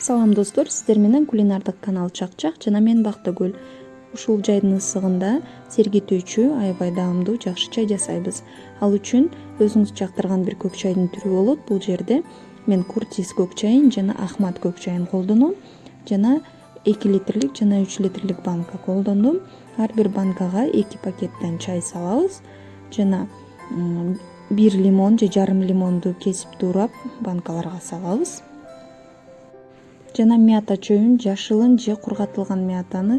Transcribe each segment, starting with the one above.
Салам достор, сиздер менен кулинардык канал Чакчак жана мен Бактыгүл. Ушул жайдын ысыгында сергитүүчү, аябай даамдуу жакшы чай жасайбыз. Ал үчүн өзүңүз жактырган бир көк чайдын түрү болот. Бул жерде мен Куртис көк чайын жана Ахмат көк чайын колдоном. Жана 2 литрлик жана 3 литрлик банка колдондум. Ар бир банкага 2 пакеттен чай салабыз. Жана 1 лимон же жарым лимонду кесип туурап банкаларга салабыз. Жана мята чөйүн, жашылын же кургатылган мятаны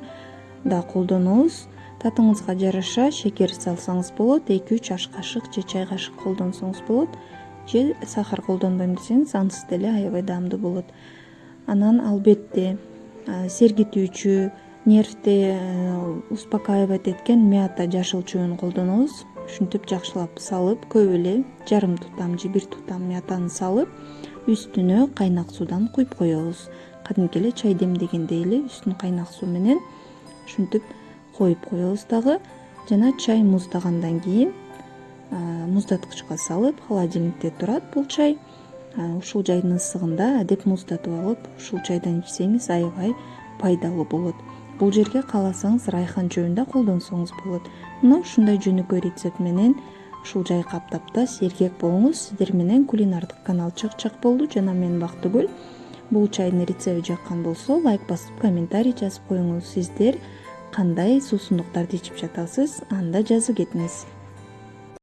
да колдонобуз. Татыңызга жараша шекер салсаңыз болот, 2-3 аш кашык же чай кашык колдонсоңуз болот. Же сахар колдонбойм десеңиз, ансыз деле аябай даамдуу болот. Анан албетте сергитүүчү, нервди успокаивать эткен мята жашыл чөйүн колдонобуз. Ушинтип жакшылап салып, көп эле жарым тутам же 1 тутам мятаны салып, үстүнө кайнак суудан куюп коебуз. Кадимки эле чай демдегендей эле үстүн кайнак суу менен ушинтип коюп коебуз дагы. Жана чай муздагандан кийин муздаткычка салып, холодильникте турат бул чай. Ушул жайдын ысыгында адеп муздатып алып, ушул чайдан ичсеңиз аябай пайдалуу болот. Бул жерге кааласаңыз райхан чөйүн да колдонсоңуз болот. Мына ушундай жөнөкөй рецепт менен ушул жай каптапта сергек болуңуз. Сиздер менен кулинардык канал Чакчак болду жана мен Бактыгүл. Бул чайдын рецепти жаккан болсо, лайк басып, комментарий жазып коюңуз. Сиздер кандай суусундуктарды ичип жатасыз, анда жазып кетиңиз.